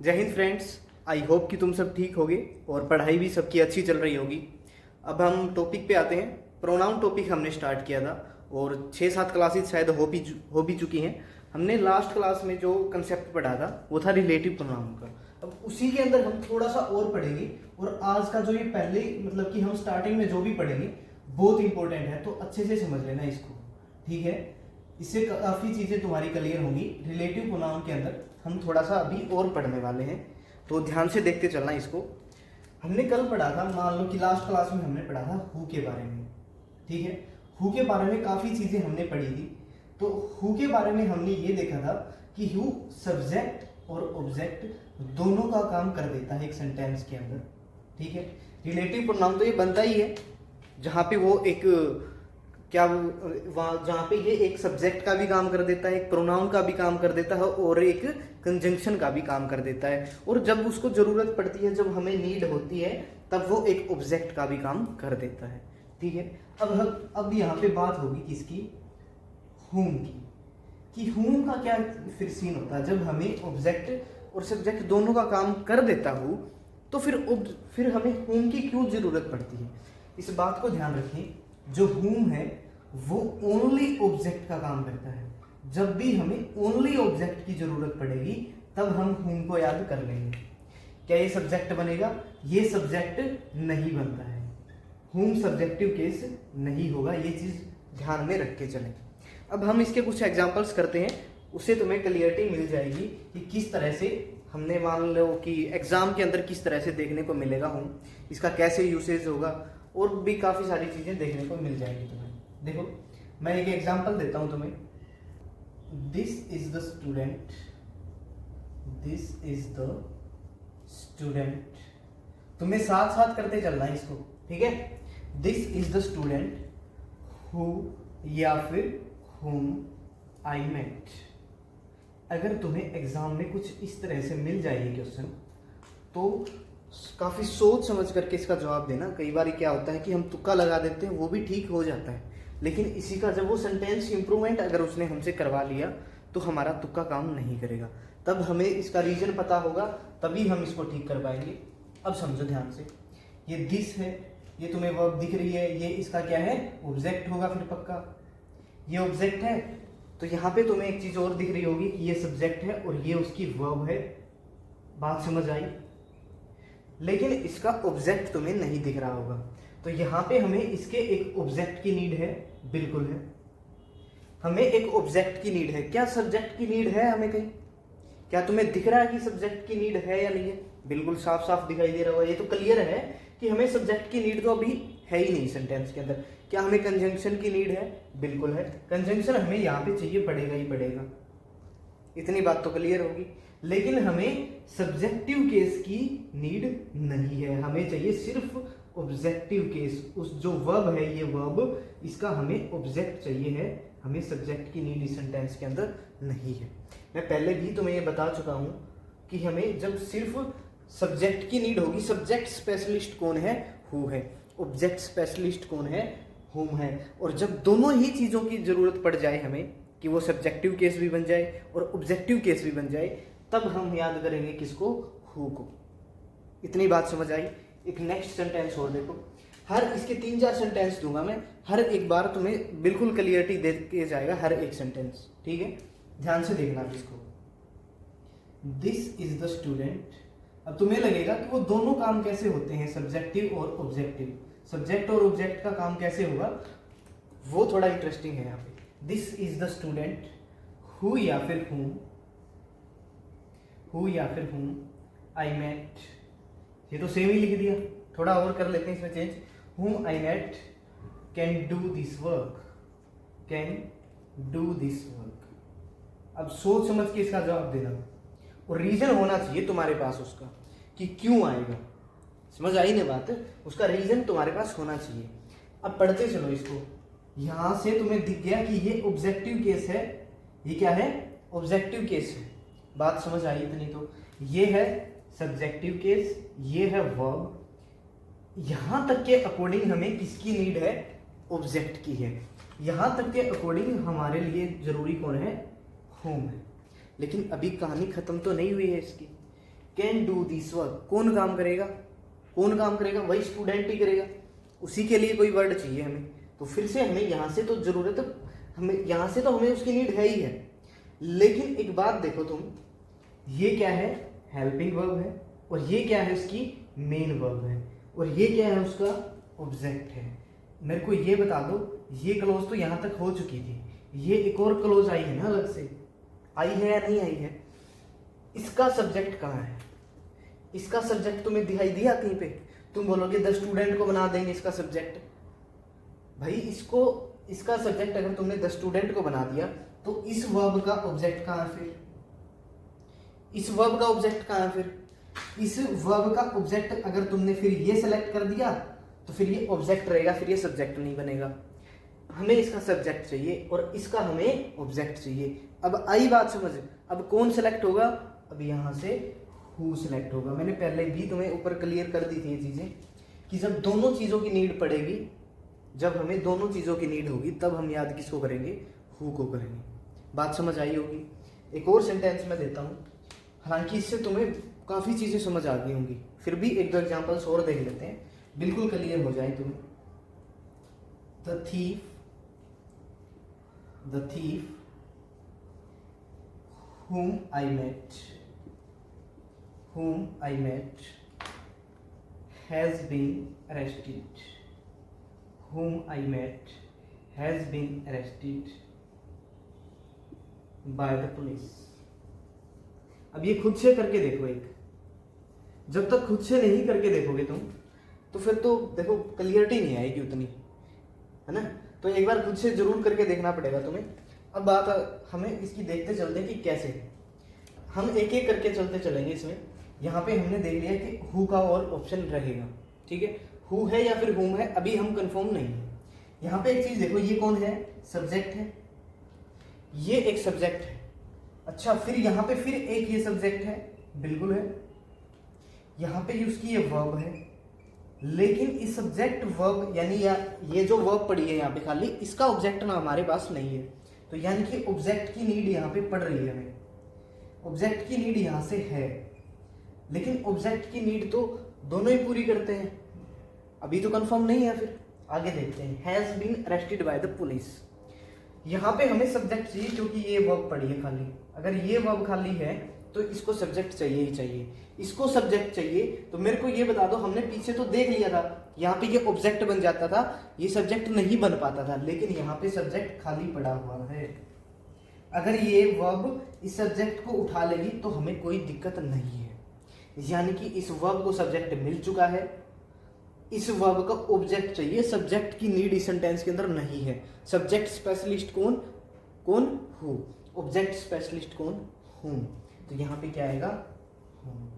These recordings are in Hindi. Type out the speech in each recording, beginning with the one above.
जय हिंद फ्रेंड्स। आई होप कि तुम सब ठीक होगे और पढ़ाई भी सबकी अच्छी चल रही होगी। अब हम टॉपिक पे आते हैं। प्रोनाउन टॉपिक हमने स्टार्ट किया था और 6-7 क्लासेस शायद हो भी चुकी हैं। हमने लास्ट क्लास में जो कंसेप्ट पढ़ा था वो था रिलेटिव प्रोनाउन का। अब उसी के अंदर हम थोड़ा सा और पढ़ेंगे और आज का जो ये पहले मतलब कि हम स्टार्टिंग में जो भी पढ़ेंगे बहुत इंपॉर्टेंट है, तो अच्छे से समझ लेना इसको, ठीक है। इससे काफ़ी चीज़ें तुम्हारी क्लियर होंगी। रिलेटिव प्रोनाउन के अंदर हम थोड़ा सा अभी और पढ़ने वाले हैं, तो ध्यान से देखते चलना इसको। हमने कल पढ़ा था, मान लो कि लास्ट क्लास में हमने पढ़ा था हु के बारे में, ठीक है। हु के बारे में काफ़ी चीज़ें हमने पढ़ी थी। तो हु के बारे में हमने ये देखा था कि हु सब्जेक्ट और ऑब्जेक्ट दोनों का काम कर देता है एक सेंटेंस के अंदर, ठीक है। रिलेटिव प्रोनाउन तो ये बनता ही है जहाँ पे वो एक वहाँ जहाँ पे ये एक सब्जेक्ट का भी काम कर देता है, एक प्रोनाउन का भी काम कर देता है और एक कंजंक्शन का भी काम कर देता है। और जब उसको ज़रूरत पड़ती है, जब हमें नीड होती है, तब वो एक ऑब्जेक्ट का भी काम कर देता है, ठीक है। अब यहाँ पे बात होगी किसकी? हुम की। कि हुम का क्या फिर सीन होता है? जब हमें ऑब्जेक्ट और सब्जेक्ट दोनों का काम कर देता हूँ तो फिर हमें हुम की क्यों ज़रूरत पड़ती है? इस बात को ध्यान रखें। जो हुम है वो ओनली ऑब्जेक्ट का काम करता है। जब भी हमें ओनली ऑब्जेक्ट की जरूरत पड़ेगी तब हम हुम को याद कर लेंगे। क्या ये सब्जेक्ट बनेगा? ये सब्जेक्ट नहीं बनता है। हुम सब्जेक्टिव केस नहीं होगा, ये चीज ध्यान में रख के चलें। अब हम इसके कुछ एग्जांपल्स करते हैं, उससे तुम्हें क्लियरिटी मिल जाएगी कि किस तरह से हमने, मान लो कि एग्जाम के अंदर किस तरह से देखने को मिलेगा हुम, इसका कैसे यूसेज होगा, और भी काफ़ी सारी चीज़ें देखने को मिल जाएंगी तुम्हें। देखो मैं एक एग्जांपल देता हूं तुम्हें। This is the student, this is the student. तुम्हें साथ साथ करते चलना है इसको, ठीक है। This is the student who या फिर whom I met। अगर तुम्हें एग्जाम में कुछ इस तरह से मिल जाएगी क्वेश्चन, तो काफ़ी सोच समझ करके इसका जवाब देना। कई बार क्या होता है कि हम तुक्का लगा देते हैं, वो भी ठीक हो जाता है, लेकिन इसी का जब वो सेंटेंस इंप्रूवमेंट अगर उसने हमसे करवा लिया तो हमारा तुक्का काम नहीं करेगा। तब हमें इसका रीजन पता होगा, तभी हम इसको ठीक कर पाएंगे। अब समझो ध्यान से, ये दिस है, ये तुम्हें वर्ब दिख रही है, ये इसका क्या है? ऑब्जेक्ट होगा फिर पक्का। ये ऑब्जेक्ट है, तो यहाँ पे तुम्हें एक चीज और दिख रही होगी कि ये सब्जेक्ट है और ये उसकी वर्ब है। बात समझ आई? लेकिन इसका ऑब्जेक्ट तुम्हें नहीं दिख रहा होगा, तो यहाँ पे हमें इसके एक ऑब्जेक्ट की नीड है। बिल्कुल है, हमें एक ऑब्जेक्ट की नीड है। क्या सब्जेक्ट की नीड है हमें कहीं? क्या तुम्हें दिख रहा है कि सब्जेक्ट की नीड है या नहीं है? बिल्कुल साफ साफ दिखाई दे रहा होगा। ये तो क्लियर है कि हमें सब्जेक्ट की नीड तो अभी है ही नहीं सेंटेंस के अंदर। क्या हमें कंजंक्शन की नीड है? बिल्कुल है। कंजंक्शन हमें यहाँ पे चाहिए, पड़ेगा ही पड़ेगा, इतनी बात तो क्लियर होगी। लेकिन हमें सब्जेक्टिव केस की नीड नहीं है, हमें चाहिए सिर्फ ऑब्जेक्टिव केस। उस जो वर्ब है, ये वर्ब, इसका हमें ऑब्जेक्ट चाहिए है, हमें सब्जेक्ट की नीड इस सेंटेंस के अंदर नहीं है। मैं पहले भी तुम्हें ये बता चुका हूं कि हमें जब सिर्फ सब्जेक्ट की नीड होगी, सब्जेक्ट स्पेशलिस्ट कौन है? हु है। ऑब्जेक्ट स्पेशलिस्ट कौन है? हुम है। और जब दोनों ही चीज़ों की जरूरत पड़ जाए हमें, कि वो सब्जेक्टिव केस भी बन जाए और ऑब्जेक्टिव केस भी बन जाए, तब हम याद करेंगे किसको? Who co. इतनी बात समझ आई? एक नेक्स्ट सेंटेंस और देखो। हर इसके 3-4 सेंटेंस दूंगा मैं, हर एक बार तुम्हें बिल्कुल क्लियरिटी दे के जाएगा हर एक सेंटेंस, ठीक है। ध्यान से देखना इसको। This is the student. अब तुम्हें लगेगा कि वो दोनों काम कैसे होते हैं, सब्जेक्टिव और ऑब्जेक्टिव। सब्जेक्ट और ऑब्जेक्ट का काम कैसे होगा, वो थोड़ा इंटरेस्टिंग है यहाँ पे। This is the student who या फिर हुम, हु या फिर हुम आई मेट। ये तो सेम ही लिख दिया, थोड़ा और कर लेते हैं इसमें change. Whom I met can do this work, can do this work. अब सोच समझ के इसका जवाब देना, और रीजन होना चाहिए तुम्हारे पास उसका कि क्यों आएगा। समझ आई ना बात? उसका रीजन तुम्हारे पास होना चाहिए। अब पढ़ते चलो इसको। यहां से तुम्हें दिख गया कि ये ऑब्जेक्टिव केस है, ये क्या है? ऑब्जेक्टिव केस है। बात समझ आई इतनी तो? ये है सब्जेक्टिव केस, ये है वर्ब। यहां तक के अकॉर्डिंग हमें किसकी नीड है? ऑब्जेक्ट की है। यहां तक के अकॉर्डिंग हमारे लिए जरूरी कौन है? होम है। लेकिन अभी कहानी खत्म तो नहीं हुई है इसकी। Can do this work. कौन काम करेगा? कौन काम करेगा? वही स्टूडेंट ही करेगा। उसी के लिए कोई वर्ड चाहिए हमें। तो फिर से हमें यहाँ से तो जरूरत, हमें यहाँ से तो हमें उसकी नीड है ही है। लेकिन एक बात देखो तुम, ये क्या है? हेल्पिंग वर्ब है, और ये क्या है? उसकी मेन वर्ब है, और ये क्या है? उसका ऑब्जेक्ट है। मेरे को ये बता दो, ये क्लोज तो यहाँ तक हो चुकी थी, ये एक और क्लोज आई है ना, अलग से आई है या नहीं आई है? इसका सब्जेक्ट कहाँ है? इसका सब्जेक्ट तुम्हें दिखाई दिया कहीं पे? तुम बोलोगे द स्टूडेंट को बना देंगे इसका सब्जेक्ट। भाई इसको, इसका सब्जेक्ट अगर तुमने द स्टूडेंट को बना दिया तो इस वर्ब का ऑब्जेक्ट कहाँ है फिर? इस वर्ब का ऑब्जेक्ट कहाँ है फिर? इस वर्ब का ऑब्जेक्ट अगर तुमने फिर ये सेलेक्ट कर दिया तो फिर ये ऑब्जेक्ट रहेगा, फिर ये सब्जेक्ट नहीं बनेगा। हमें इसका सब्जेक्ट चाहिए और इसका हमें ऑब्जेक्ट चाहिए। अब आई बात समझ, अब कौन सेलेक्ट होगा? अब यहाँ से हु सेलेक्ट होगा। मैंने पहले भी तुम्हें ऊपर क्लियर कर दी थी ये चीजें कि जब दोनों चीजों की नीड पड़ेगी, जब हमें दोनों चीजों की नीड होगी, तब हम याद किसको करेंगे? हु को करेंगे। बात समझ आई होगी। एक और सेंटेंस मैं देता हूँ, हालांकि इससे तुम्हें काफी चीजें समझ आ गई होंगी, फिर भी एक दो एग्जांपल्स और देख लेते हैं, बिल्कुल क्लियर हो जाए तुम्हें। The thief whom I met has been arrested. Whom I met has been arrested by the police. अब ये खुद से करके देखो एक, जब तक खुद से नहीं करके देखोगे तुम तो फिर तो देखो क्लियरिटी नहीं आएगी उतनी, है ना? तो एक बार खुद से जरूर करके देखना पड़ेगा तुम्हें। अब बात हमें इसकी देखते चलते कि कैसे, हम एक एक करके चलते चलेंगे इसमें। यहाँ पे हमने देख लिया कि हु का और ऑप्शन रहेगा, ठीक है? हु है या फिर हुम है, अभी हम कंफर्म नहीं है। यहाँ पे एक चीज देखो, ये कौन है? सब्जेक्ट है, ये एक सब्जेक्ट है। अच्छा, फिर यहाँ पे फिर एक ये सब्जेक्ट है, बिल्कुल है। यहाँ पे ये उसकी ये वर्ब है, लेकिन इस सब्जेक्ट वर्ब यानी ये जो वर्ब पड़ी है यहाँ पे खाली, इसका ऑब्जेक्ट ना हमारे पास नहीं है। तो यानी कि ऑब्जेक्ट की नीड यहाँ पे पड़ रही है हमें, ऑब्जेक्ट की नीड यहाँ से है। लेकिन ऑब्जेक्ट की नीड तो दोनों ही पूरी करते हैं, अभी तो कंफर्म नहीं है। फिर आगे देखते हैं। Has been arrested by the police, यहाँ पे हमें सब्जेक्ट चाहिए क्योंकि ये वर्ब पड़ी है खाली। अगर ये वर्ब खाली है तो इसको सब्जेक्ट चाहिए ही चाहिए, इसको सब्जेक्ट चाहिए। तो मेरे को ये बता दो, हमने पीछे तो देख लिया था, यहाँ पे ये ऑब्जेक्ट बन जाता था, ये सब्जेक्ट नहीं बन पाता था, लेकिन यहाँ पे सब्जेक्ट खाली पड़ा हुआ है। अगर ये वर्ब इस सब्जेक्ट को उठा लेगी तो हमें कोई दिक्कत नहीं है, यानी कि इस वर्ब को सब्जेक्ट मिल चुका है, इस वर्ब का ऑब्जेक्ट चाहिए। सब्जेक्ट की नीड इस सेंटेंस के अंदर नहीं है। सब्जेक्ट स्पेशलिस्ट कौन? हु। ऑब्जेक्ट स्पेशलिस्ट कौन? हुम। तो यहाँ पे क्या आएगा? हुम।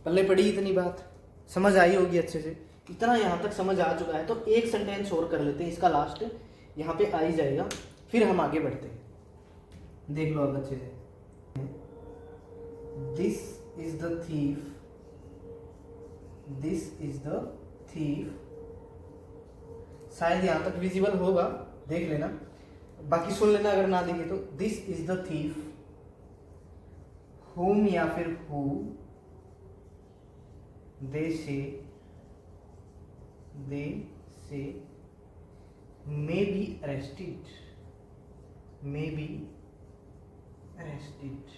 पल्ले पड़ी इतनी बात समझ आई होगी अच्छे से। इतना यहाँ तक समझ आ चुका है तो एक सेंटेंस और कर लेते हैं, इसका लास्ट यहाँ पे आ ही जाएगा, फिर हम आगे बढ़ते हैं। देख लो अब अच्छे से। This is the thief, this is the thief, शायद यहां तक विजिबल होगा, देख लेना, बाकी सुन लेना अगर ना देखे तो। दिस इज द थीफ हुम या फिर हु दे से may be arrested, may be arrested.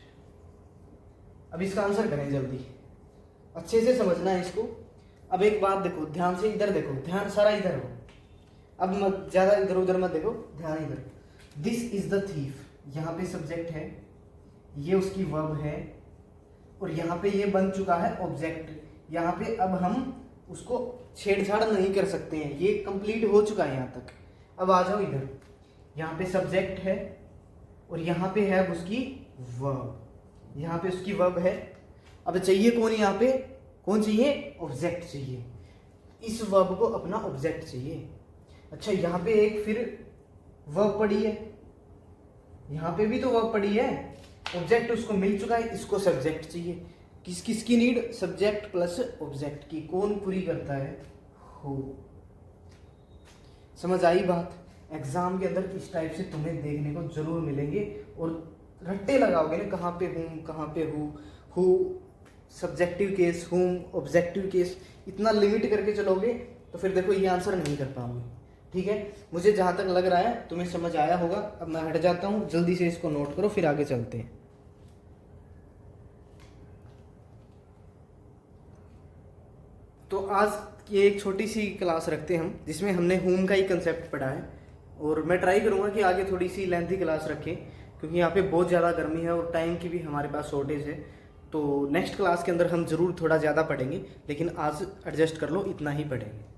अब इसका आंसर करें जल्दी, अच्छे से समझना है इसको। अब एक बात देखो, ध्यान से इधर देखो, ध्यान सारा इधर हो, अब मत ज्यादा इधर उधर मत देखो, ध्यान इधर। दिस इज द थीफ, यहाँ पे सब्जेक्ट है, ये उसकी वर्ब है, और यहाँ पे ये बन चुका है ऑब्जेक्ट। यहाँ पे अब हम उसको छेड़छाड़ नहीं कर सकते हैं, ये कंप्लीट हो चुका है यहाँ तक। अब आ जाओ इधर, यहाँ पे सब्जेक्ट है और यहाँ पे है उसकी वर्ब, यहाँ पे उसकी वर्ब है। अब चाहिए कौन? यहाँ पे कौन चाहिए? ऑब्जेक्ट चाहिए। इस वर्ब को अपना ऑब्जेक्ट चाहिए। अच्छा, यहाँ पे एक फिर वर्ब पड़ी है, यहाँ पे भी तो वर्ब पड़ी है, ऑब्जेक्ट उसको मिल चुका है, इसको सब्जेक्ट चाहिए। किसकी नीड? सब्जेक्ट प्लस ऑब्जेक्ट की। कौन पूरी करता है? हु। समझ आई बात? एग्जाम के अंदर इस टाइप से तुम्हें देखने को जरूर मिलेंगे, और रट्टे लगाओगे ना, कहाँ पे हूँ कहाँ पे हूँ, हु, सब्जेक्टिव केस, हुम, ऑब्जेक्टिव केस, इतना लिमिट करके चलोगे तो फिर देखो ये आंसर नहीं कर पाओगे। ठीक है, मुझे जहाँ तक लग रहा है तुम्हें समझ आया होगा। अब मैं हट जाता हूँ, जल्दी से इसको नोट करो फिर आगे चलते हैं। तो आज ये एक छोटी सी क्लास रखते हैं हम, जिसमें हमने होम का ही कंसेप्ट पढ़ा है, और मैं ट्राई करूँगा कि आगे थोड़ी सी लेंथी क्लास रखें, क्योंकि यहाँ पे बहुत ज़्यादा गर्मी है और टाइम की भी हमारे पास शॉर्टेज है। तो नेक्स्ट क्लास के अंदर हम ज़रूर थोड़ा ज़्यादा पढ़ेंगे, लेकिन आज एडजस्ट कर लो, इतना ही पढ़ेंगे।